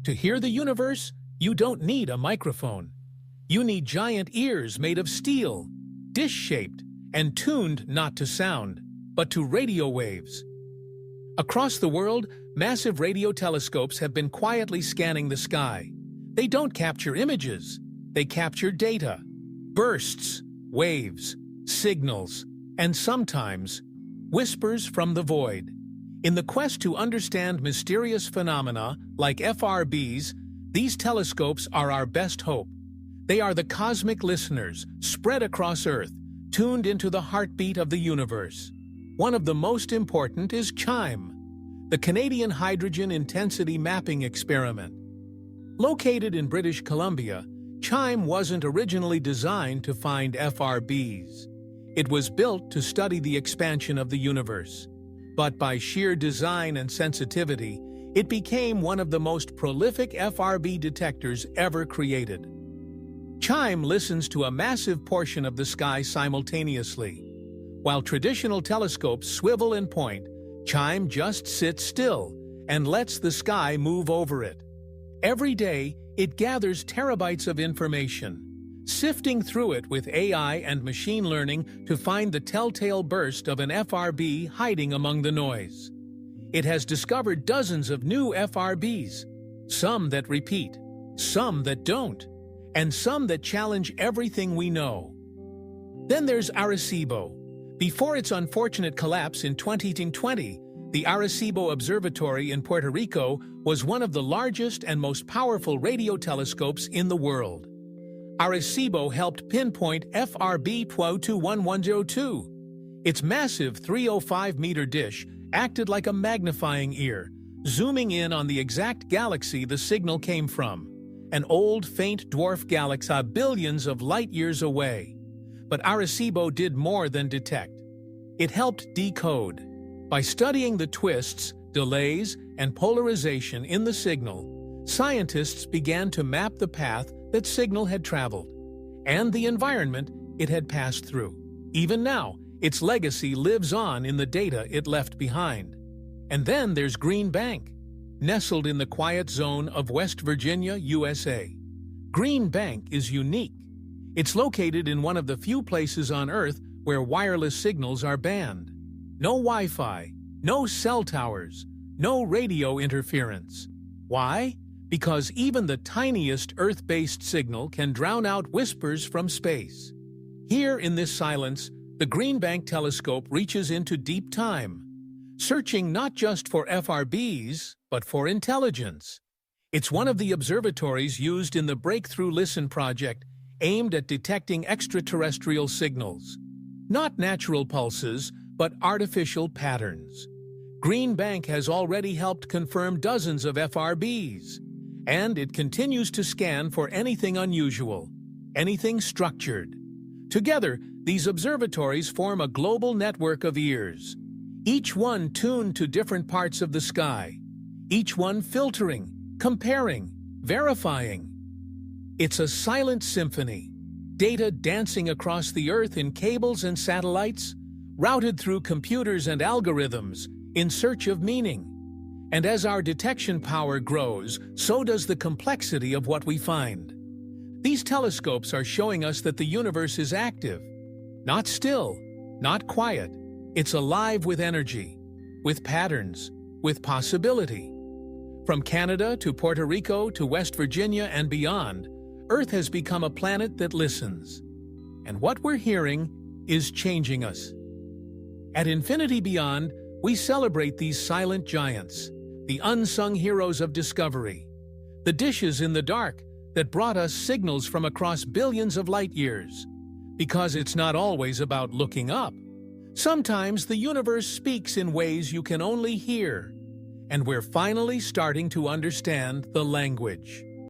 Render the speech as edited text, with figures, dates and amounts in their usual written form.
To hear the universe, you don't need a microphone. You need giant ears made of steel, dish-shaped, and tuned not to sound, but to radio waves. Across the world, massive radio telescopes have been quietly scanning the sky. They don't capture images, they capture data, bursts, waves, signals, and sometimes whispers from the void. In the quest to understand mysterious phenomena like FRBs, these telescopes are our best hope. They are the cosmic listeners spread across Earth, tuned into the heartbeat of the universe. One of the most important is CHIME, the Canadian Hydrogen Intensity Mapping Experiment. Located in British Columbia, CHIME wasn't originally designed to find FRBs. It was built to study the expansion of the universe. But by sheer design and sensitivity, it became one of the most prolific FRB detectors ever created. CHIME listens to a massive portion of the sky simultaneously. While traditional telescopes swivel and point, CHIME just sits still and lets the sky move over it. Every day, it gathers terabytes of information, sifting through it with AI and machine learning to find the telltale burst of an FRB hiding among the noise. It has discovered dozens of new FRBs, some that repeat, some that don't, and some that challenge everything we know. Then there's Arecibo. Before its unfortunate collapse in 2020, the Arecibo Observatory in Puerto Rico was one of the largest and most powerful radio telescopes in the world. Arecibo helped pinpoint FRB 221102. Its massive 305-meter dish acted like a magnifying ear, zooming in on the exact galaxy the signal came from, an old, faint dwarf galaxy billions of light-years away. But Arecibo did more than detect. It helped decode. By studying the twists, delays, and polarization in the signal, scientists began to map the path that signal had traveled and the environment it had passed through. Even now, its legacy lives on in the data it left behind. And then there's Green Bank, nestled in the quiet zone of West Virginia, USA. Green Bank is unique. It's located in one of the few places on Earth where wireless signals are banned. No Wi-Fi, no cell towers, no radio interference. Why? Because even the tiniest Earth-based signal can drown out whispers from space. Here in this silence, the Green Bank telescope reaches into deep time, searching not just for FRBs, but for intelligence. It's one of the observatories used in the Breakthrough Listen project, aimed at detecting extraterrestrial signals. Not natural pulses, but artificial patterns. Green Bank has already helped confirm dozens of FRBs, and it continues to scan for anything unusual, anything structured. Together, these observatories form a global network of ears, each one tuned to different parts of the sky, each one filtering, comparing, verifying. It's a silent symphony, data dancing across the Earth in cables and satellites, routed through computers and algorithms in search of meaning. And as our detection power grows, so does the complexity of what we find. These telescopes are showing us that the universe is active, not still, not quiet. It's alive with energy, with patterns, with possibility. From Canada to Puerto Rico to West Virginia and beyond, Earth has become a planet that listens. And what we're hearing is changing us. At Infinity Beyond, we celebrate these silent giants, the unsung heroes of discovery, the dishes in the dark that brought us signals from across billions of light years. Because it's not always about looking up. Sometimes the universe speaks in ways you can only hear, and we're finally starting to understand the language.